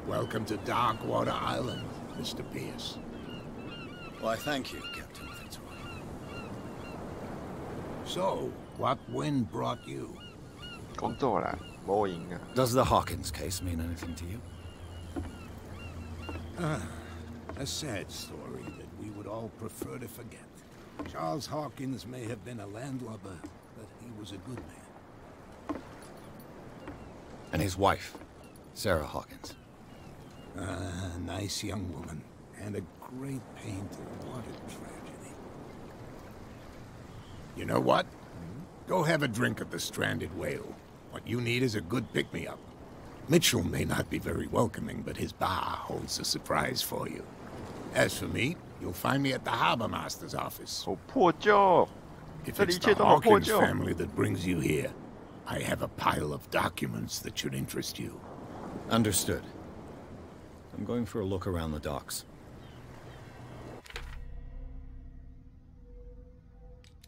Welcome to Darkwater Island, Mr. Pierce. Why, thank you, Captain Fitzroy. So, what wind brought you? 工作啦，冇赢啊。 Does the Hawkins case mean anything to you? A sad story that we would all prefer to forget. Charles Hawkins may have been a landlubber, but he was a good man. And his wife, Sarah Hawkins. A nice young woman, and a great painter. What a tragedy. You know what? Go have a drink at the Stranded Whale. What you need is a good pick-me-up. Mitchell may not be very welcoming, but his bar holds a surprise for you. As for me, you'll find me at the Harbor Master's office. 好破旧， If 这里 it's 一切 the 都好破 Hawkins 旧。 family that brings you here, I have a pile of documents that should interest you. Understood. I'm going for a look around the docks.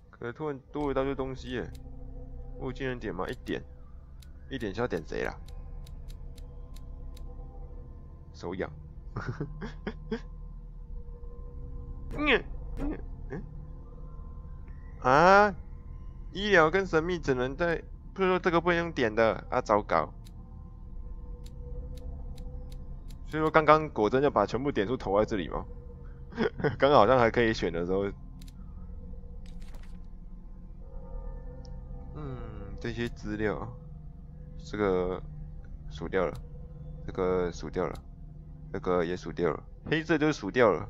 可是突然多了一大堆东西耶，我有技能点吗？一点，一点是要点谁啦？手痒。啊！医疗跟神秘只能在，不是说这个不能用点的啊，糟糕。所以说刚刚果真要把全部点数投在这里吗？刚刚好像还可以选的时候。这些资料，这个数掉了，这个数掉了，这个也数掉了，黑色就数掉了。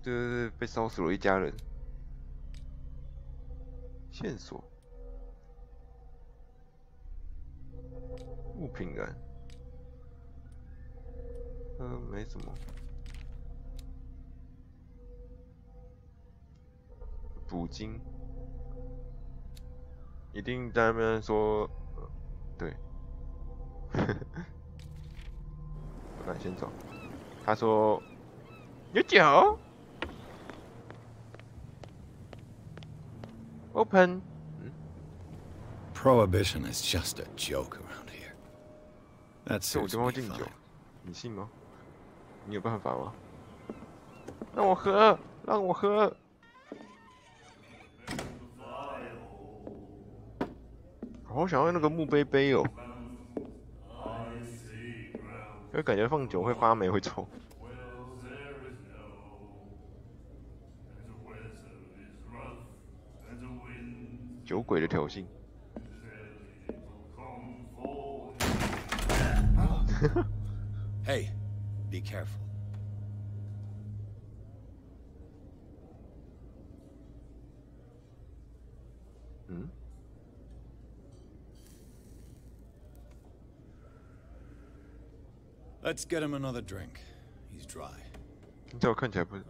这是被烧死了一家人。线索，物品栏，没什么。捕鲸。 一定在那边说，对，我敢先走。他说有酒 ，open。Prohibition is just a joke around here. That's 这种地方禁酒，你信吗？你有办法吗？让我喝，让我喝。 好想要那个墓碑碑哦，因为感觉放久会发霉会臭。酒鬼的挑衅。Hey, be careful. Let's get him another drink. He's dry. 在我看起来不是。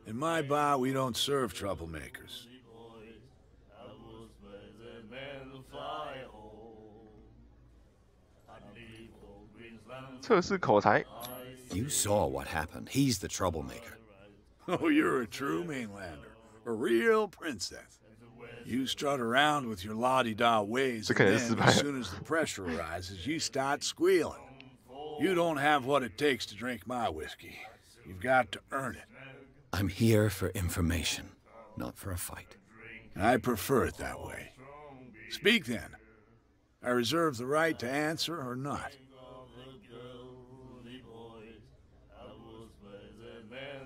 In my bar, we don't serve troublemakers. 测试口才。 You saw what happened. He's the troublemaker. Oh, you're a true mainlander. A real princess. You strut around with your la-di-da ways, and then, as soon as the pressure arises, you start squealing. You don't have what it takes to drink my whiskey. You've got to earn it. I'm here for information, not for a fight. I prefer it that way. Speak then. I reserve the right to answer or not.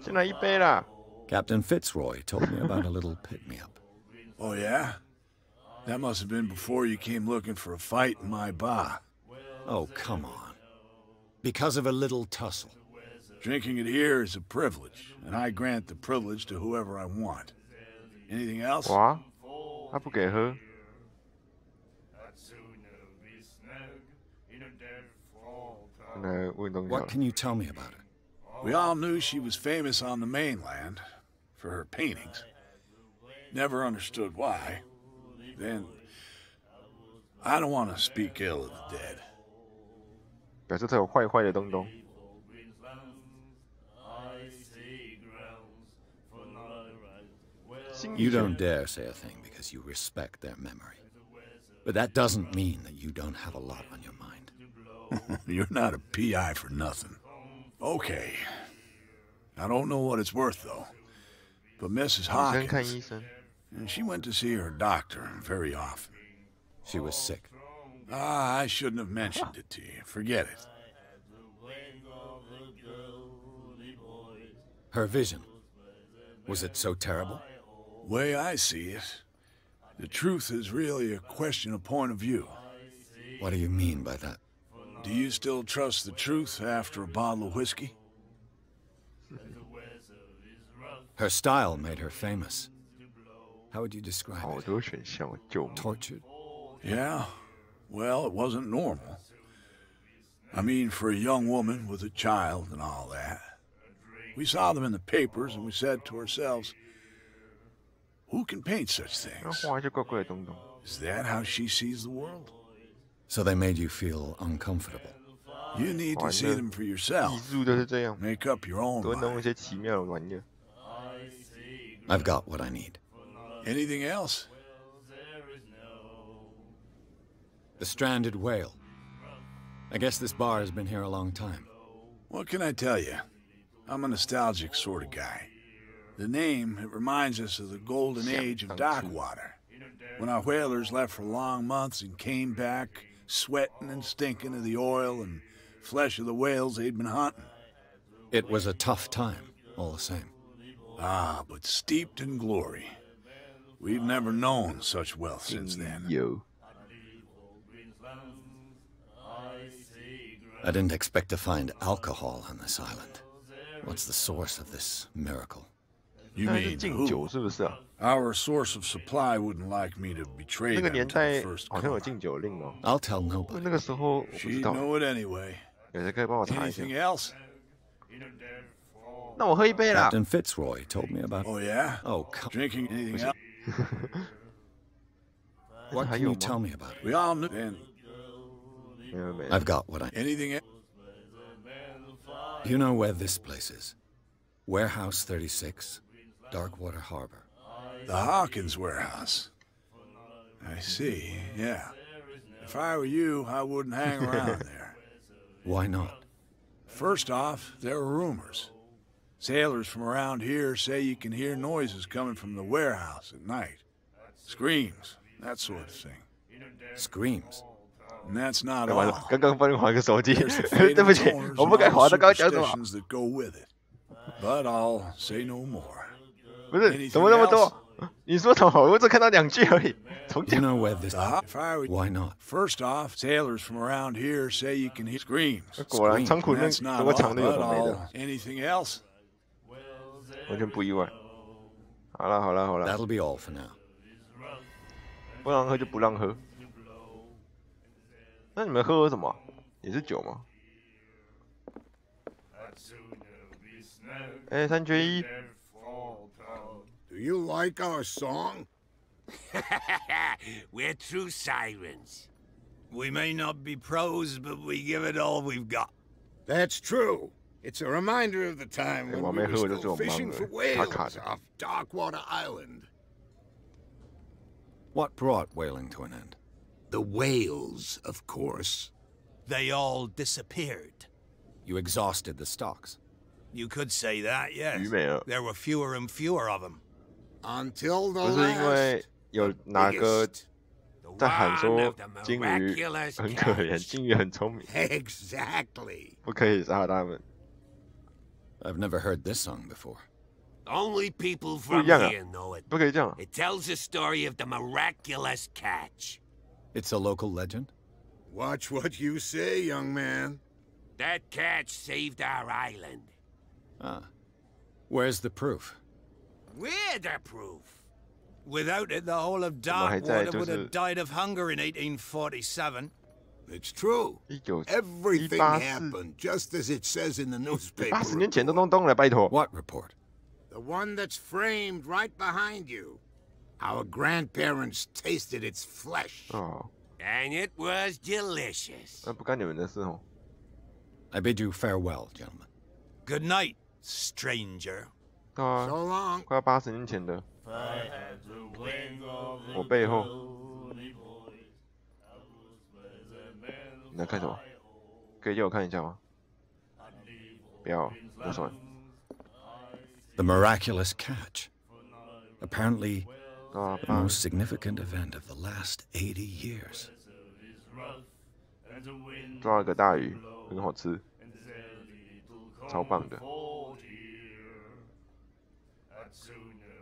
先来一杯啦。 Captain Fitzroy told me about a little pick-me-up. Oh, yeah? That must have been before you came looking for a fight in my bar. Oh, come on. Because of a little tussle. Drinking it here is a privilege, and I grant the privilege to whoever I want. Anything else? 哇，他不给喝。 来问东西好 What 了。 can you tell me about it? We all knew she was famous on the mainland for her paintings. Never understood why. Then, I don't want to speak ill of the dead. 表示他有坏坏的东东。 You don't dare say a thing because you respect their memory. But that doesn't mean that you don't have a lot on your mind. You're not a PI for nothing. Okay. I don't know what it's worth, though. But Mrs. 医生看 Hawkins, 医生， and she went to see her doctor very often. She was sick. Ah, I shouldn't have mentioned it to you. Forget it. Her vision. Was it so terrible? Way I see it, the truth is really a question of point of view. What do you mean by that? Do you still trust the truth after a bottle of whiskey? Her style made her famous. How would you describe 好 it? 多选项，救命！ Tortured? Yeah. Well, it wasn't normal. I mean, for a young woman with a child and all that. We saw them in the papers and we said to ourselves, who can paint such 那 things? 画一些怪怪的东东。 Is that how she sees the world? So they made you feel uncomfortable. You need to see them for 艺 yourself. 术都是这样， Make up your own 都会弄一 mind. 些奇妙的玩意儿。 I've got what I need. Anything else? The stranded whale. I guess this bar has been here a long time. What can I tell you? I'm a nostalgic sort of guy. The name, it reminds us of the golden age of dock water. When our whalers left for long months and came back, sweating and stinking of the oil and flesh of the whales they'd been hunting. It was a tough time, all the same. Ah, but steeped in glory. We've never known such wealth since then. 有， I didn't expect to find alcohol on this island. What's the source of this miracle? You 那是 mean 敬酒 who? 是不是啊？ Our source of supply wouldn't like me to betray 那个 them 年 to 代 the first 好像有 comer. 禁酒令哦。 I'll tell nobody. 那个时候我不知 She'd 道， know it anyway. 有谁可以帮我查一下？ Anything else? 那我喝一杯啦。 Captain Fitzroy told me about. Oh, yeah? Oh, come. Drinking anything else? What 还 can 有 you 吗？ tell me about it? We all knew. And 没有没有 I've got what I. anything else? You know where this place is? Warehouse 36, Darkwater Harbor. The Hawkins warehouse. I see, yeah. If I were you, I wouldn't hang around there. Why not? First off, there are rumors. Sailors from around here say you can hear noises coming from the warehouse at night. Screams, that sort of thing. Screams. And that's not 干嘛 all. 刚刚帮你划个手机， There's the fate 对 of 不 its 起， owners 我 and 不该 all 划 the 的，刚刚讲什么？ superstitions that go with it. But I'll say no more. 不是，怎么那么多？你说什么？我只看到2句而已。重 You 讲。 know where this. If I were Why not? First off, sailors from around here say you can hear screams. 果然仓库 And 里面 that's not 怎么 all, 藏的有 but 的没 all. 的， Anything else? 完全不意外。好了好了好了， That'll be all for now. 不让喝就不让喝。那你们喝什么？也是酒吗？哎，3缺1。 Do you like our song? We're true sirens. We may not be pros, but we give it all we've got. That's true. It's a reminder of the time when we were still fishing for whales off Darkwater Island. What brought whaling to an end? The whales, of course. They all disappeared. You exhausted the stocks. You could say that, yes. 鱼没了， There were fewer and fewer of them. Until the 不是因为 last. 有哪个 biggest. 在喊 One 说 of the 金鱼 miraculous 很可怜， cats. 金鱼很聪明， Exactly. 不可以杀他们。 I've never heard this song before. Only people from 不一样啊 here know it. 不可以这样。 It tells the story of the miraculous catch. It's a local legend? Watch what you say, young man. That catch saved our island. Ah. Where's the proof? We're the proof. Without it, the whole of 还在 Darkwater 就 would 是 have died of hunger in 1847. It's true. 19 Everything 184 happened just as it says in the newspaper. 80年前的东东了，拜托。 What report? The one that's framed right behind you. Our grandparents tasted its flesh. 哦， And it was delicious. 那不干你们的事哦。 I bid you farewell, gentlemen. Good night, stranger. 对啊， So long. 快要80年前的。我背后，你在看什么？可以借我看一下吗？不要，不算。 The miraculous catch. Apparently, the most significant event of the last 80 years. 抓了个大鱼，很好吃，超棒的。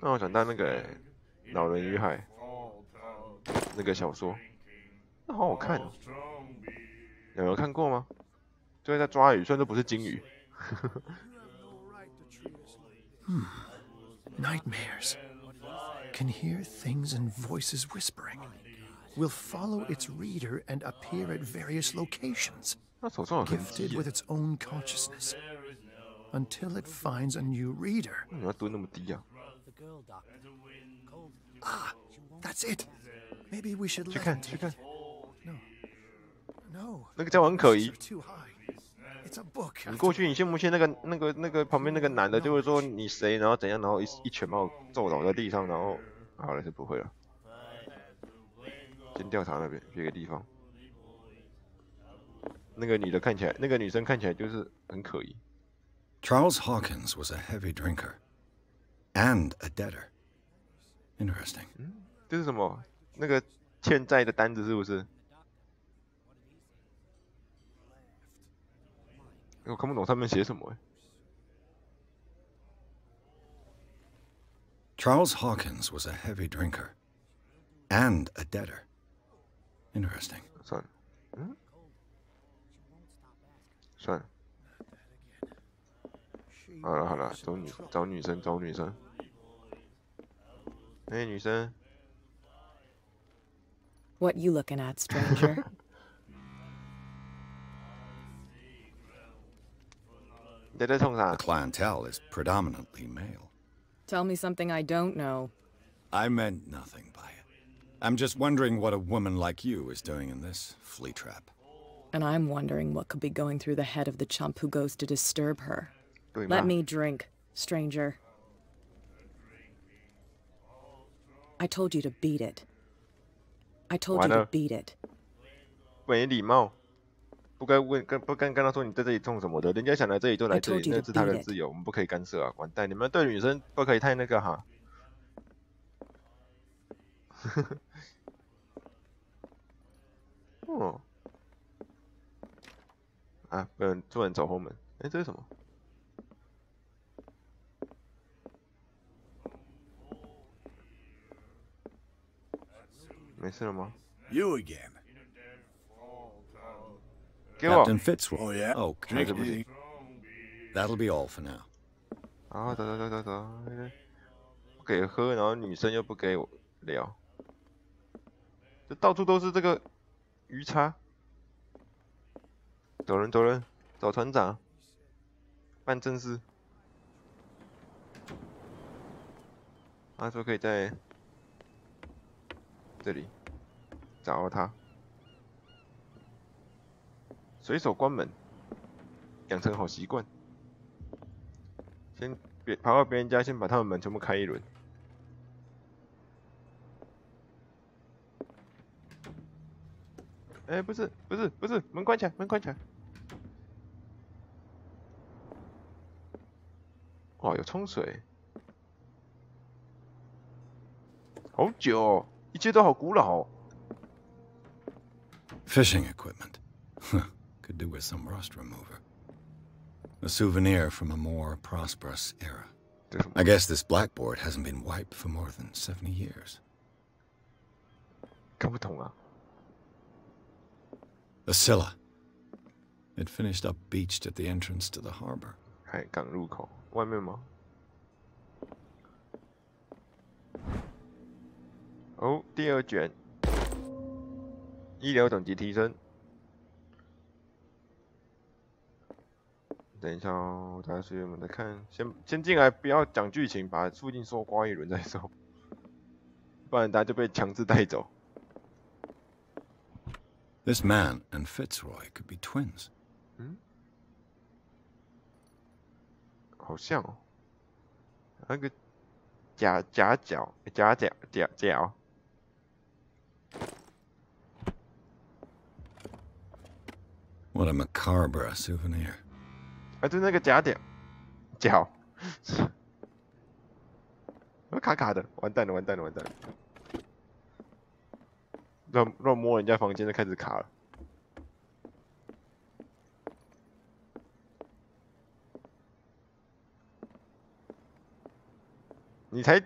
让我想到那个《老人与海》那个小说，那好好看哦。有人看过吗？就是在抓鱼，虽然这不是金鱼。Nightmares. Can hear things and voices whispering. Will follow its reader and appear at various locations, 那手上有痕 gifted 迹 with its own consciousness, until it finds a new reader. 你要蹲那么低啊？ Ah, that's it. Maybe we should 去 let 看 him 去 take 看， it. No, 那个家伙很可疑 they're。too high. It's a book. 你过去，你信不信那个旁边那个男的就会说你谁，然后怎样，然后一拳把我揍倒在地上，然后好了是不会了。先调查那边别个地方。那个女的看起来，那个女生看起来就是很可疑。 Charles Hawkins was a heavy drinker and a debtor. Interesting. 这是什么？那个欠债的单子是不是？我看不懂上面写什么。 Charles Hawkins was a heavy drinker and a debtor. Interesting. 算了，算了。好了好了，找女生。哎，女生。 What you looking at, stranger? 你在冲啥 The？ clientele is predominantly male. Tell me something I don't know. I meant nothing by it. I'm just wondering what a woman like you is doing in this flea trap. And I'm wondering what could be going through the head of the chump who goes to disturb her. 对吗 Let me drink, stranger. I told you to beat it. I told you to beat it. 没礼貌，不该跟他说你在这里冲什么的，人家想来这里就来这里，那是他的自由，我们不可以干涉啊！完蛋，你们对女生不可以太那个哈。哦，啊，不能走后门。哎，这是什么？没事了吗？ You again. 给我。 Captain Fitzroy. Oh, yeah? Okay. Drink easy. That'll be all for now. 啊，走，不给喝，然后女生又不给我聊，这到处都是这个鱼叉。走人，找船长，办正事。他说可以在这里找到他，随手关门，养成好习惯。先跑到别人家，先把他们门全部开一轮。哎，不是，门关起来，门关起来。哇，有冲水，好久哦，一切都好古老哦。Fishing equipment. Could do with some rust remover. A souvenir from a more prosperous era. I guess this blackboard hasn't been wiped for more than 70 years. 看不懂啊。 The Scylla. It finished up beached at the entrance to the harbor. 海港入口外面吗？哦，第二卷，医疗等级提升。等一下哦，大家学员们在看，先进来，不要讲剧情，把附近搜刮一轮再说，不然大家就被强制带走。 This man and Fitzroy could be twins. 好像哦，那个夹角， What a macabre souvenir. 啊，就那个假屌，脚，卡卡的，完蛋了，完蛋了，完蛋了！乱摸人家房间就开始卡了。你才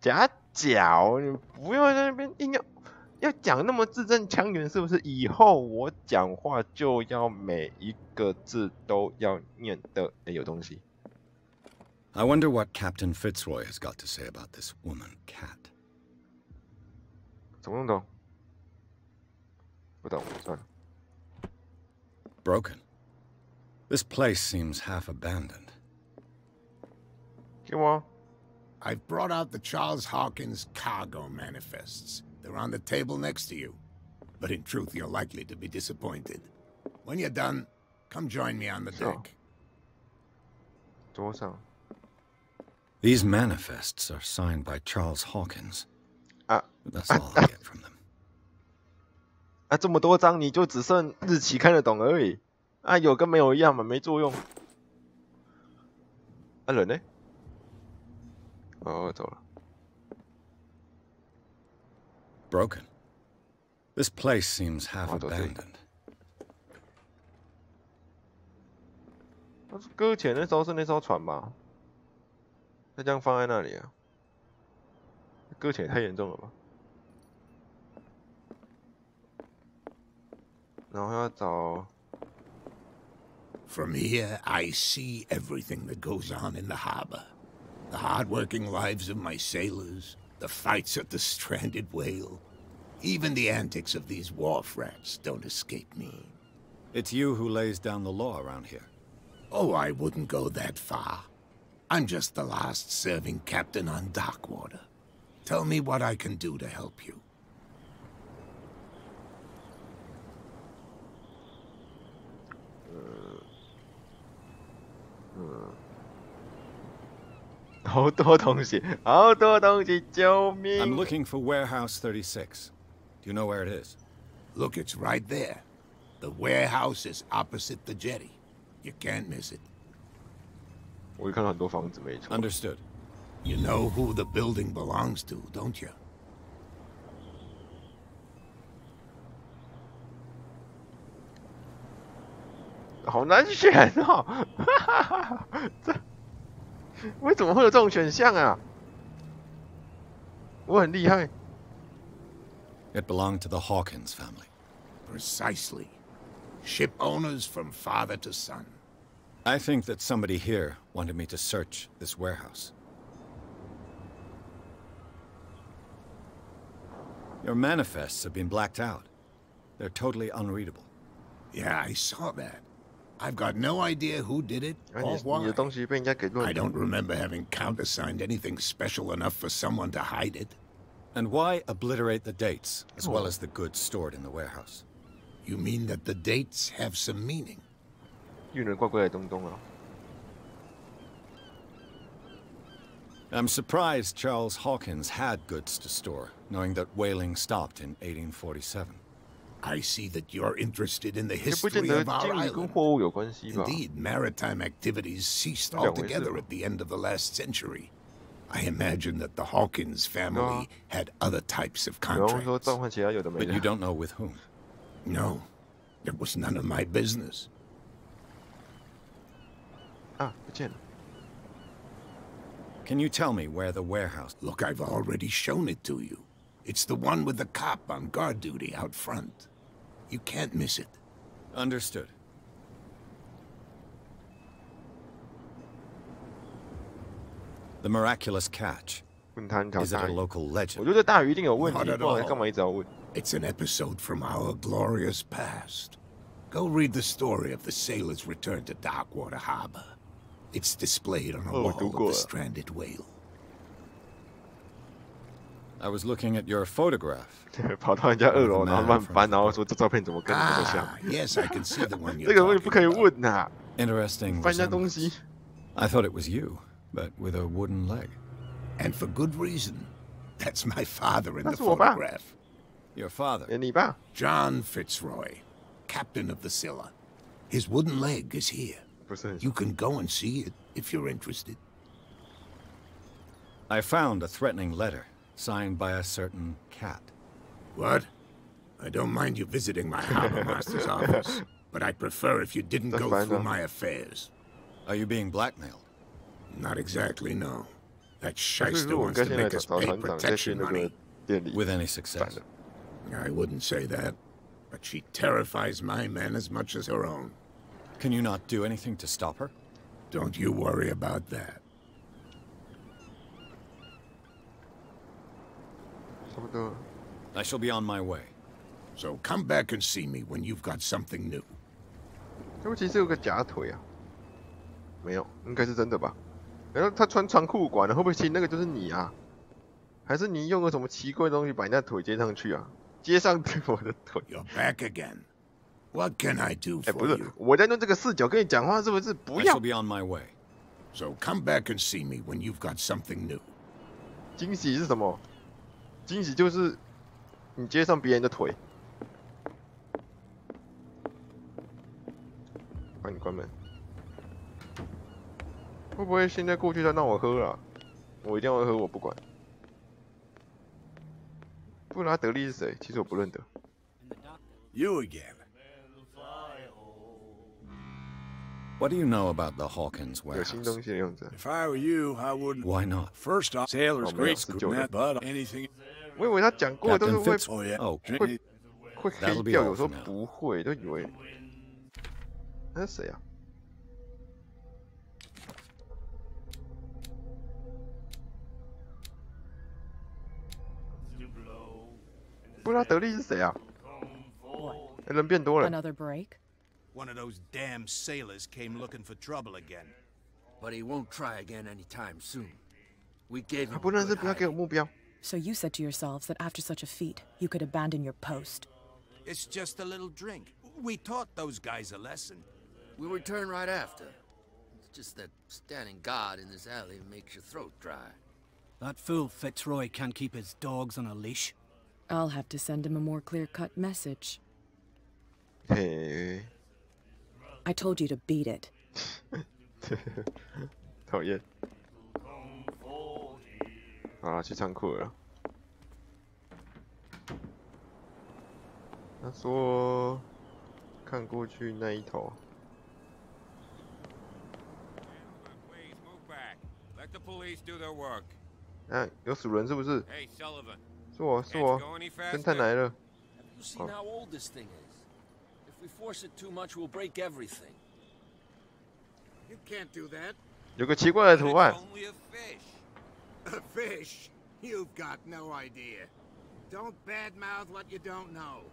夹脚，你不用在那边硬要讲那么字正腔圆，是不是？以后我讲话就要每一个字都要念的有东西。I wonder what Captain Fitzroy has got to say about this woman, Cat. 怎么弄懂？不懂，算了。Broken. This place seems half abandoned. 给我。 I've brought out the Charles Hawkins cargo manifests. They're on the table next to you. But in truth, you're likely to be disappointed. When you're done, come join me on the deck. 桌上。 These manifests are signed by Charles Hawkins. But that's all I get from them. 啊，这么多张，你就只剩日期看得懂而已。啊，有跟没有一样嘛，没作用。啊，人呢？哦，走了。 Broken. This place seems half abandoned. 搁浅那艘是那艘船吧？那这样放在那里啊？搁浅太严重了吧？然后要找。 From here, I see everything that goes on in the harbor. The hard-working lives of my sailors, the fights at the stranded whale. Even the antics of these wharf rats don't escape me. It's you who lays down the law around here. Oh, I wouldn't go that far. I'm just the last serving captain on Darkwater. Tell me what I can do to help you. 好多东西，好多东西，救命 I'm looking for warehouse 36. Do you know where it is? Look, it's right there. The warehouse is opposite the jetty. You can't miss it. 我看到很多房子，没错。 Understood. You know who the building belongs to, don't you? 好难选哦！这为什么会有这种选项啊？我很厉害。 It belonged to the Hawkins family. Precisely. Ship owners from father to son. I think that somebody here wanted me to search this warehouse. Your manifests have been blacked out. They're totally unreadable. Yeah, I saw that. I've got no idea who did it or why. I don't remember having countersigned anything special enough for someone to hide it. And why obliterate the dates, as well as the goods stored in the warehouse? You mean that the dates have some meaning? 遇人怪怪的东东啊！ I'm surprised Charles Hawkins had goods to store, knowing that whaling stopped in 1847. I see that you're interested in the history of our island. Indeed, maritime activities ceased altogether at the end of the last century. I imagine that the Hawkins family had other types of contracts. But you don't know with whom? No, it was none of my business. Can you tell me where the warehouse... Look, I've already shown it to you. It's the one with the cop on guard duty out front. You can't miss it. Understood. The miraculous catch. Is it a local legend? Not at all. It's an episode from our glorious past. Go read the story of the sailor's return to Darkwater Harbor. It's displayed on a wall of the stranded whale. I was looking at your photograph. 跑到人家2楼，然后乱翻，然后说这照片怎么跟你这么像 Yes, I can see the one you're 这个问题 talking 不可以 about. 问呐、 Interesting 翻人家东 resemblance. 西。 I thought it was you, but with a wooden leg. And for good reason. That's my father in the That's what about- photograph. Your father. 你爸 John Fitzroy, captain of the Scylla. His wooden leg is here. 不是很 You can go and see it if you're interested. I found a threatening letter signed by a certain cat. What? I don't mind you visiting my harbor master's office, but I'd prefer if you didn't That's go fine, through though. my affairs. Are you being blackmailed? Not exactly, no. That 所以 shyster 说我 wants 该 to 现在 make 找 us 找 pay 团长再去 protection 那个 money. 店里 With any success? I wouldn't say that, but she terrifies my men as much as her own. Can you not do anything to stop her? Don't you worry about that. 差不多。 I shall be on my way. So come back and see me when you've got something new. 他们其实有个假腿啊，没有，应该是真的吧？然后他穿长裤管的，会不会其实那个就是你啊？还是你用个什么奇怪的东西把你那腿接上去啊？接上我的腿？ You're back again. What can I do 哎，不 for 是 you?，我在用这个视角跟你讲话，是不是？不 I 要 shall be on my way. So come back and see me when you've got something new. 惊喜是什么？惊喜就是你接上别人的腿。帮你关门。会不会现在过去他让我喝啊？我一定要喝，我不管。布拉德利是谁？其实我不认得。 You again. What do you know about the Hawkins 有新 warehouse? 东西的样子。 If I were you, I wouldn't. Why not? First off, sailors Oh, man, great it's a scoop joke. net, but anything. 我以为他讲过的都 Captain 是会 Fitz. Oh yeah. Oh, 会黑 That'll be 掉， all 有时候 for now. 不会，都以为那是谁啊？布拉德利是谁啊？人变多了。 Another break? One of those damn sailors came looking for trouble again. But he won't try again anytime soon. We gave 他 him 不 a 认识， good 不要给我 hiding. 目标。 So you said to yourselves that after such a feat, you could abandon your post. It's just a little drink. We taught those guys a lesson. We'll return right after. It's just that standing guard in this alley makes your throat dry. That fool Fitzroy can't keep his dogs on a leash. I'll have to send him a more clear-cut message. 嘿， I told you to beat it. 讨厌。好了，去仓库了。他说，看过去那一头。 Please move back. Let the police do their work. 啊，有鼠人是不是？ Hey, Sullivan. 是我，是我，侦探来了。 Have you seen how old this thing is? If we force it too much, we'll break everything. You can't do that. 有个奇怪的图案 It's。only a fish. A fish? You've got no idea. Don't badmouth what you don't know,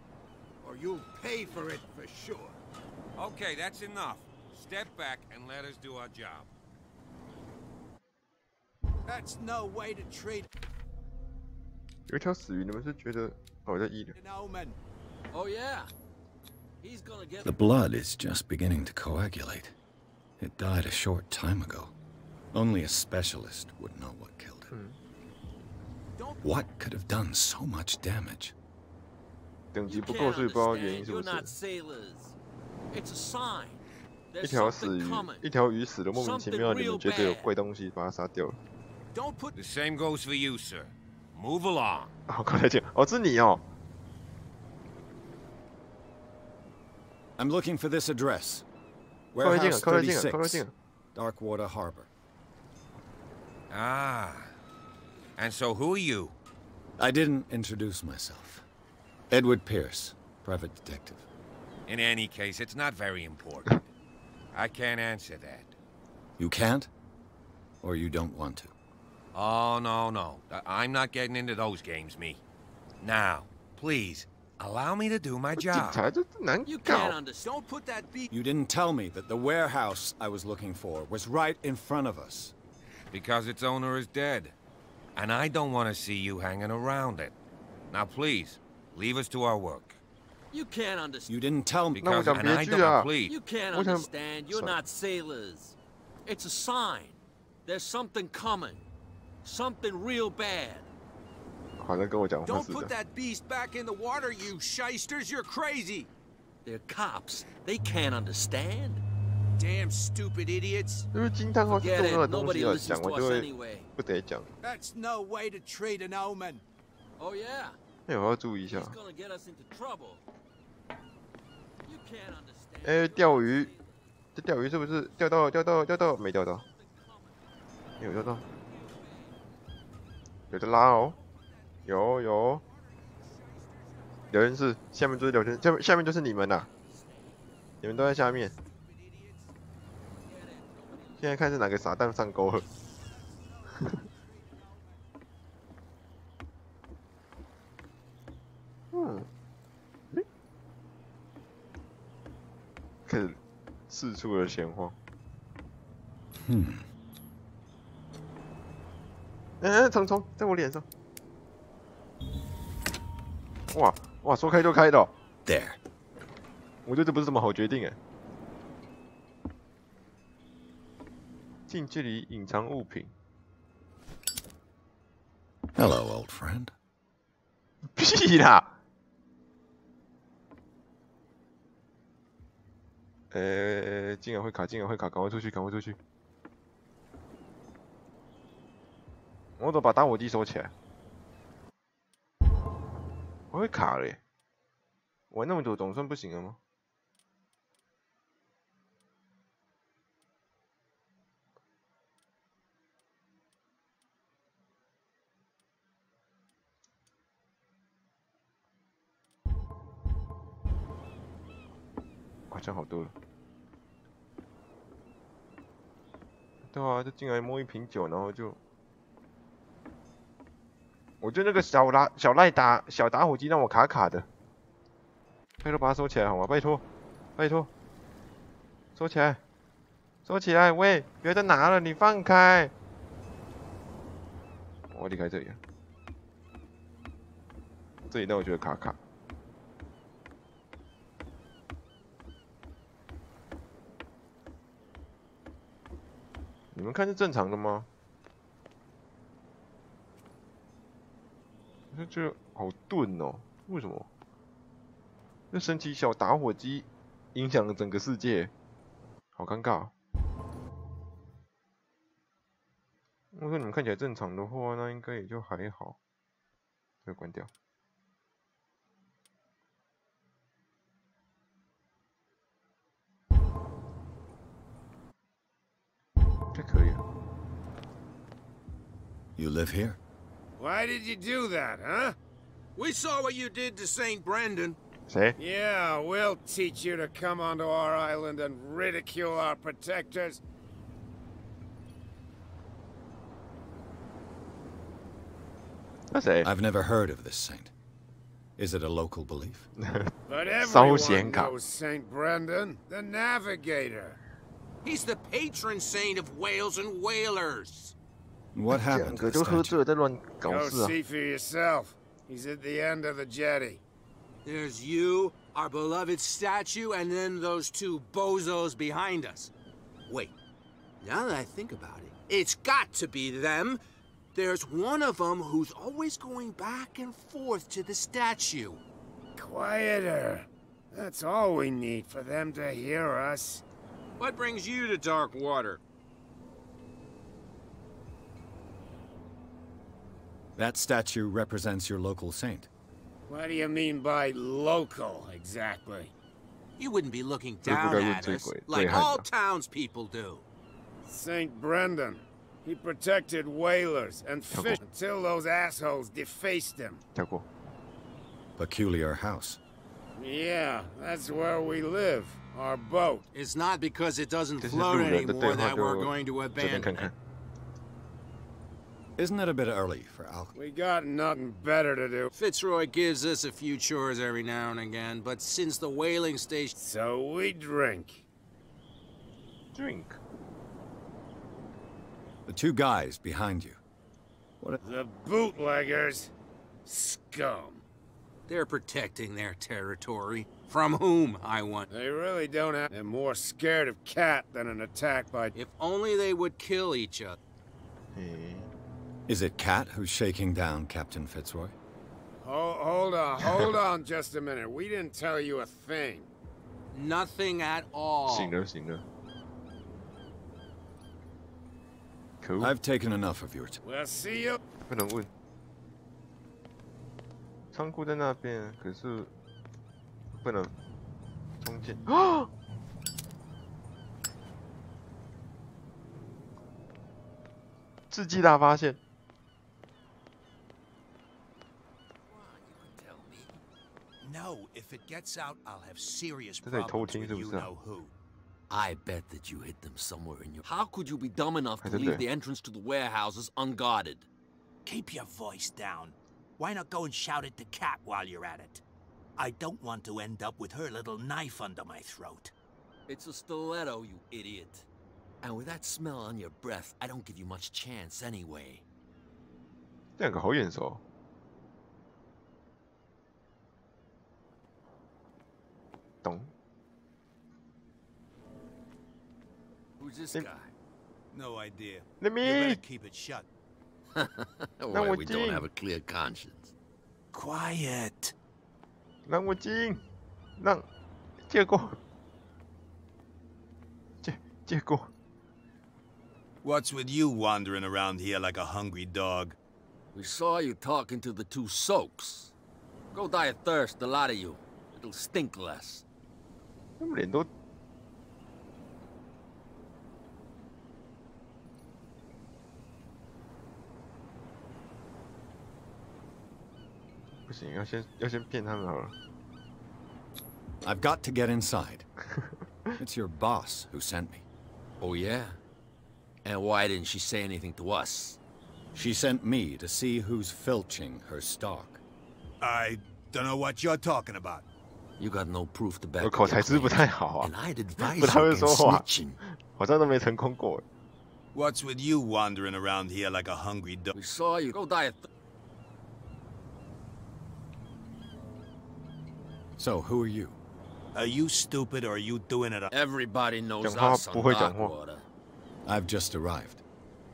or you'll pay for it for sure. Okay, that's enough. Step back and let us do our job. That's no way to treat 有一条死鱼，你们是觉得哦，在一楼。 an omen. Oh yeah. He's gonna get The blood is just beginning to coagulate. It died a short time ago. Only a specialist would know what killed it. What could have done so much damage? 等级 You 不 can't 够，所以不知道原 understand. 因是不 You're 是 not？ sailors. It's a sign. 一 There's 条死 something 鱼， coming. 一条鱼死的莫名其妙， Something 你们 real 觉得有 bad. 怪东西，把它杀掉了。 Don't put The same goes for you, sir. Move along. 哦，刚才讲，哦，是你哦。 I'm looking for this address. 靠太近了， Warehouse 靠太近了，靠太 36, 近了。 Darkwater Harbor. Ah. And so who are you? I didn't introduce myself. Edward Pierce, private detective. In any case, it's not very important. I can't answer that. You can't? Or you don't want to? Oh, no. I'm not getting into those games, me. Now, please, allow me to do my 警 job. 察就难 You 搞 can't。understand. don't put that beat. You didn't tell me that the warehouse I was looking for was right in front of us. Because its owner is dead. And I don't want to see you hanging around it. Now, please, leave us to our work. You can't understand. You didn't tell me. Because,想 and I 别句啊 don't, please. You can't 我想 understand. You're Sorry. not sailors. It's a sign. There's something coming. Something real bad. 好像跟我讲话 Don't 似的。 put that beast back in the water, you shysters! You're crazy! They're cops. They can't understand. Damn stupid idiots! 因为惊叹号是重要的东西要讲，我就会 anyway. 不得讲。 That's no way to treat an omen. Oh yeah. 哎，我要注意一下。 He's gonna get us into trouble. You can't understand. 哎，钓鱼，这钓鱼是不是钓到？没钓到？有钓到？有的拉哦，有。聊天室下面就是聊天，下面就是你们啦，你们都在下面。现在看是哪个傻蛋上钩了。开始四处的闲晃。虫在我脸上。哇，说开就开的哦。There. 我觉得这不是什么好决定哎。近距离隐藏物品。Hello, old friend. 屁啦！竟然会卡，赶快出去！我都把打火机收起来。我会卡了耶！玩那么久总算不行了吗？好像好多了。对啊，就进来摸一瓶酒，然后就。 我觉得那个小打火机让我卡卡的，拜托把它收起来好吗？拜托，收起来，喂，不要再拿了，你放开！我离开这里了，这里让我觉得卡卡。你们看是正常的吗？ 这好钝哦，为什么？那神奇小打火机影响了整个世界，好尴尬、哦。如果你们看起来正常的话，那应该也就还好。这个关掉。这可以了。You live here? Why did you do that, huh? We saw what you did to St. Brendan. Say? Yeah, we'll teach you to come onto our island and ridicule our protectors. I've never heard of this saint. Is it a local belief? But everyone knows St. Brendan, the navigator. He's the patron saint of whales and whalers. What happened to the statue? Go see for yourself. He's at the end of the jetty. There's you, our beloved statue, and then those two bozos behind us. Wait, now that I think about it, it's got to be them. There's one of them who's always going back and forth to the statue. Quieter. That's all we need for them to hear us. What brings you to dark water? That statue represents your local saint. What do you mean by local, exactly? You wouldn't be looking down at us, like all townspeople do. St. Brendan. He protected whalers and fish until those assholes defaced him. Peculiar house. Yeah, that's where we live. Our boat. It's not because it doesn't float anymore that we're going to abandon it. Isn't it a bit early for alcohol? We got nothing better to do. Fitzroy gives us a few chores every now and again, but since the whaling station... So we drink. Drink? The two guys behind you. What? The bootleggers. Scum. They're protecting their territory. From whom, I wonder? They really don't have... They're more scared of Cat than an attack by... If only they would kill each other. Is it Kat who's shaking down Captain Fitzroy? Hold on just a minute. We didn't tell you a thing. Nothing at all. 行了行了。可恶， I've taken enough of your time. We'll see you. 不能问。仓库在那边，可是不能中间啊！世纪大发现。 No, if it gets out, I'll have serious 这在偷 problems 听 with 是不 you 是啊？ know who. I bet that you hid them somewhere in your... How could you be dumb enough to 还真的 leave the entrance to the warehouses unguarded? Keep your voice down. Why not go and shout at the cat while you're at it? I don't want to end up with her little knife under my throat. It's a stiletto, you idiot. And with that smell on your breath, I don't give you much chance anyway. 这两个好眼熟。 懂。 Who's this guy? No idea. Let You me. better keep it shut. Why we don't have a clear conscience? Quiet. 让我进，让借过，借过。 What's with you wandering around here like a hungry dog? We saw you talking to the two soaks. Go die of thirst, the lot of you. It'll stink less. 他们脸都不行，要先骗他们好了。 I've got to get inside. It's your boss who sent me. Oh, yeah? And why didn't she say anything to us? She sent me to see who's filching her stock. I don't know what you're talking about. You got no proof to back 我 up 口 your 才是不 claims. 太好啊， And I'd advise 不太 you 会说 against 话， snitching. 好像都没成功过。 What's with you wandering around here like a hungry dog? We saw you. Go die of So, who are you? Are you stupid or are you doing it? Everybody knows 讲话 us 不 on 会讲话。 Darkwater. I've just arrived.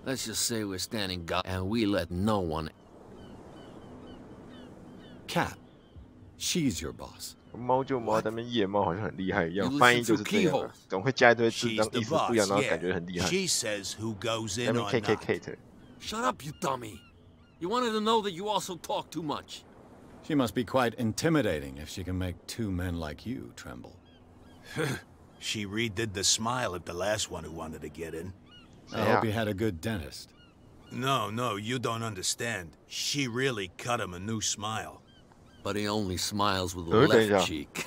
Let's just say we're standing guard and we let no one... Kat, she's your boss. 猫就猫，在那边夜猫好像很厉害一样， You 翻译 listen 就是 through 这样 keyholes. 的，总会加一堆字， She's 让 the 意思不一样， boss, 然后 yeah. 感觉很厉害。 She says who goes 那 in 边 or K K not. Kate， Shut up, you dummy. You wanted to know that you also talk too much. She must be quite intimidating if she can make two men like you tremble. She redid the smile at the last one who wanted to get in. I hope you had a good dentist. No, you don't understand. She really cut him a new smile. But he only smiles with the 等一下 left cheek.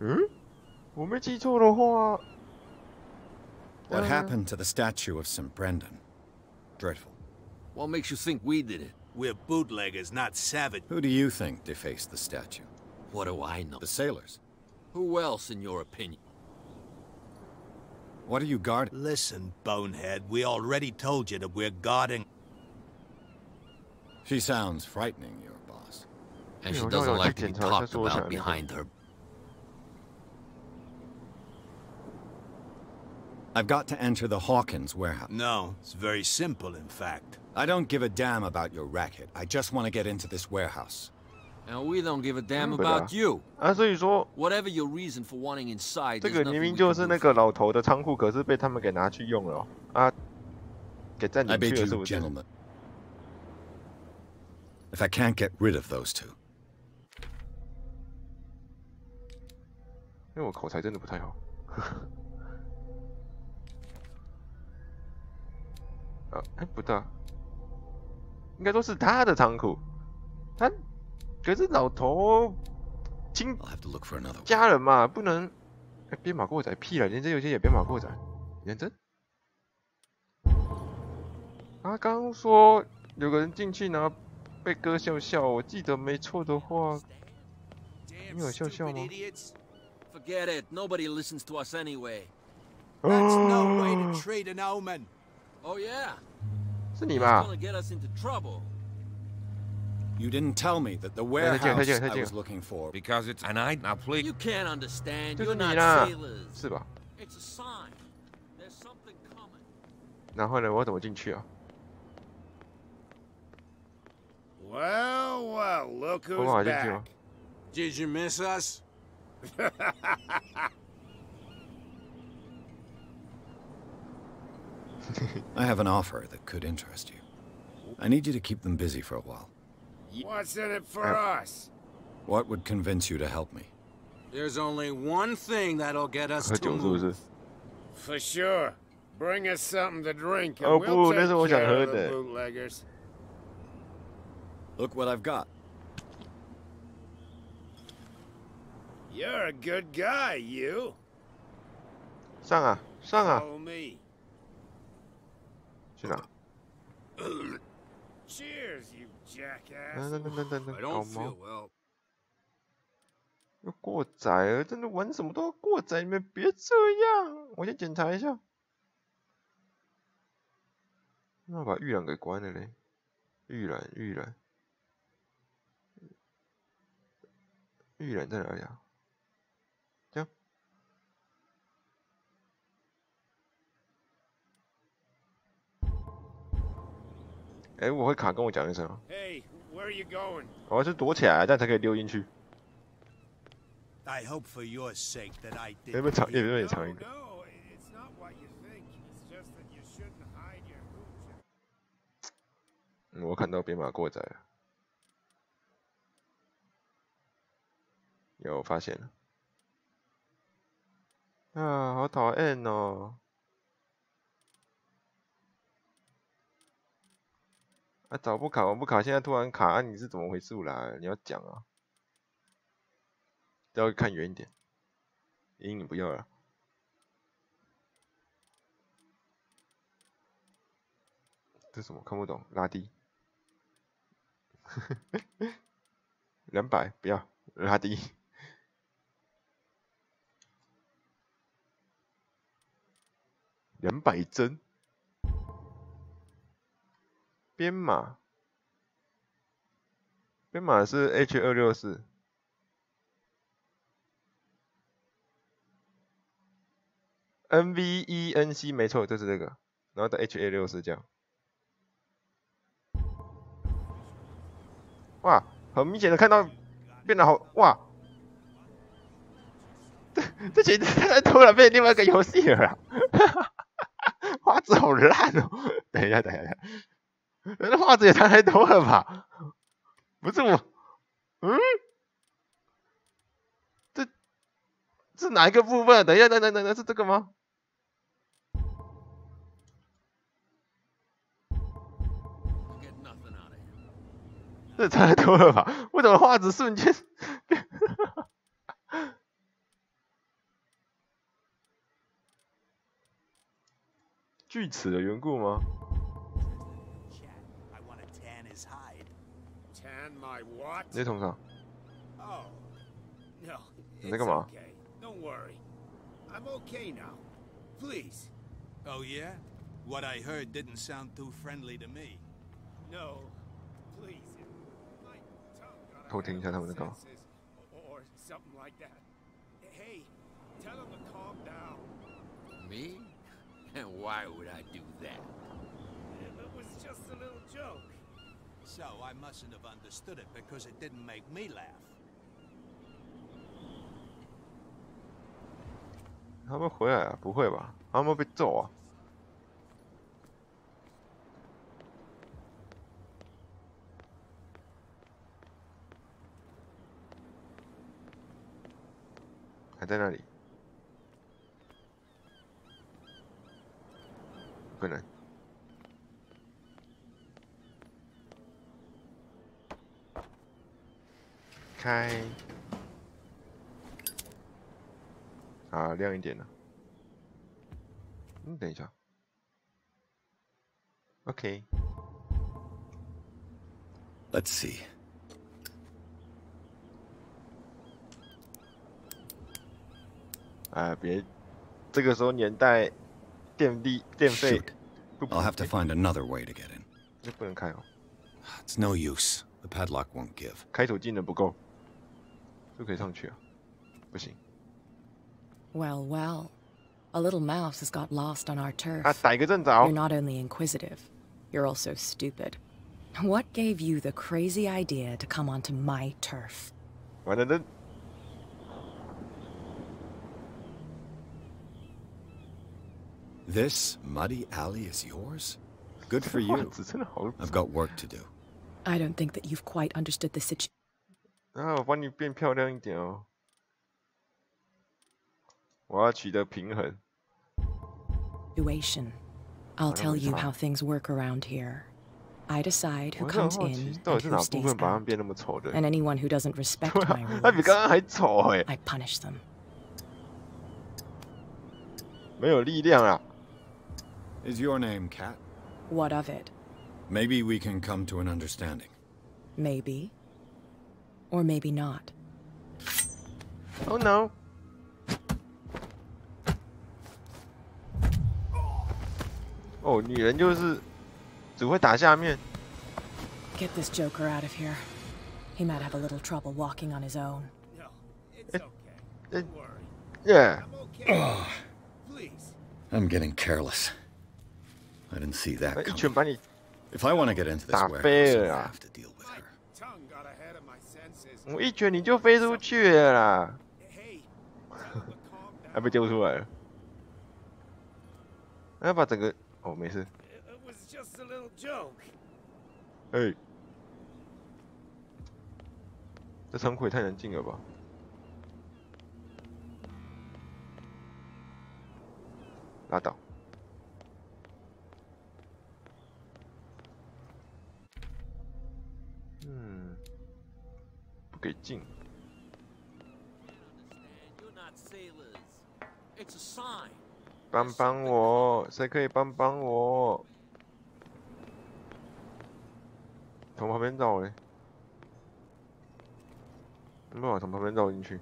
嗯，我没记错的话， What happened to the statue of St. Brendan? Dreadful. What makes you think we did it? We're bootleggers, not savage. Who do you think defaced the statue? What do I know? The sailors. Who else, in your opinion? What are you guarding? Listen, bonehead, we already told you that we're guarding. She sounds frightening, your boss. And she Yeah, doesn't no, like to be it's okay. talked That's what about I'm behind her. I've got to enter the Hawkins warehouse. No, it's very simple, in fact. I don't give a damn about your racket. I just want to get into this warehouse. And we don't give a damn 对啊 about you. 啊，所以说 Whatever your reason for wanting inside, 这 there's 个 nothing 明明 we 就 can 是 do 那 for 个 you. 老头的仓库，可是被他们给拿去用了哦啊，给占 I 领去 bid 了，是 you, 不是？ gentlemen. If I can't get rid of those two, 因为我口才真的不太好。啊，哎，不对啊，应该说是他的仓库，他可是老头亲 I'll have to look for another one. 家人嘛，不能哎编码过载屁了，连这游戏也编码过载，认真。他刚刚说有个人进去然后被割笑笑，我记得没错的话，你有笑笑吗？ Forget it. Nobody listens to us anyway. That's no way to treat an omen. Oh, yeah? 是你 He's 吧？ gonna get us into trouble. You didn't tell me that the 再 warehouse 见， I 再见。 was looking for. Because it's... And I... Now, please... You can't understand. 就是 You're 你 not 啦， sailors. 是吧？ It's a sign. There's something coming. 然后呢，我怎么进去啊？ Well, well, look 我干嘛 who's 进去吗？ back. Did you miss us? I have an offer that could interest you. I need you to keep them busy for a while. What's in it for us? What would convince you to help me? There's only one thing that'll get us 喝 to 酒是不是？ move. For sure. Bring us something to drink, and Oh, we'll boo, take 那是我想 care 喝 of the 的。 bootleggers. Look what I've got. You're a good guy, you. 上啊，上啊！ Follow me. 去哪？ Cheers, you 等 jackass. 等， I 搞 don't 毛 feel！well. 要过载了，真的玩什么都要过载，你们别这样！我先检查一下。那把预览给关了嘞。预览在哪里啊？这样。哎，我会卡，跟我讲一声啊。 Hey, where are you going? 我要是躲起来，这样才可以溜进去。 I hope for your sake that I 有 didn't. 没有长？有 hear 没有 you. 长一点？ No, it's not what you think. It's just that you shouldn't hide your hooch. 我看到编码过载了，有发现了。啊，好讨厌哦！啊，早不卡，晚不卡，现在突然卡，啊，你是怎么回事啦？你要讲啊！要看远一点，阴影不要了。这什么？看不懂，拉低。200，不要拉低。200帧。编码是 H264。NVENC 没错，就是这个，然后的 H264这样。哇，很明显的看到变得好哇！这简直突然变成另外一个游戏了啦！画质好烂哦！等一下，这画质也差太多了吧？不是我，这是哪一个部分？等一下，是这个吗？这差太多了吧？为什么画质瞬间？锯齿的缘故吗？ Tan my what? 你在床上？ Oh, no. 你在干嘛？ Okay. Don't worry. I'm okay now. Please. Oh, yeah? What I heard didn't sound too friendly to me. No. Please. My tongue got 偷听一下他们在干嘛。 or something like that. Hey, tell him to calm down. Me? And why would I do that? It was just a little joke. So I mustn't have understood it because it didn't make me laugh. 他们回来啊？不会吧？他们被揍啊？还在那里？不可能。开。啊，亮一点了。等一下。OK。Let's see. 别，这个时候年代电费。 I'll have to find another way to get in. 这不能开哦。It's no use. The padlock won't give. 开锁技能不够，就可以上去啊？不行。 Well, well. A little mouse has got lost on our turf. 啊，逮个正着。You're not only inquisitive, you're also stupid. What gave you the crazy idea to come onto my turf? 完了人。This muddy alley is yours? Good for you. I've got work to do. I don't think that you've quite understood the situation. 啊，我帮你变漂亮一点哦。我要取得平衡。I'll tell you how things work around here. I decide who comes in and who stays out. And anyone who doesn't respect my rules, I punish them. 没有力量啊。Is your name Kat? What of it? Maybe we can come to an understanding. Maybe. Or maybe not. Oh no. 哦，女人就是只会打下面。Get this joker out of here. He might have a little trouble walking on his own. No, it's okay. Don't worry. Yeah. Oh, I'm getting careless. I didn't see that coming. If I want to get into this warehouse, I have to deal with her. 我一拳你就飞出去了啦！还被丢出来了。要把整个……哦，没事。哎，这仓库也太难进了吧！拉倒。不给进。帮帮我，谁可以帮帮我？从旁边绕嘞，没办法从旁边绕进去。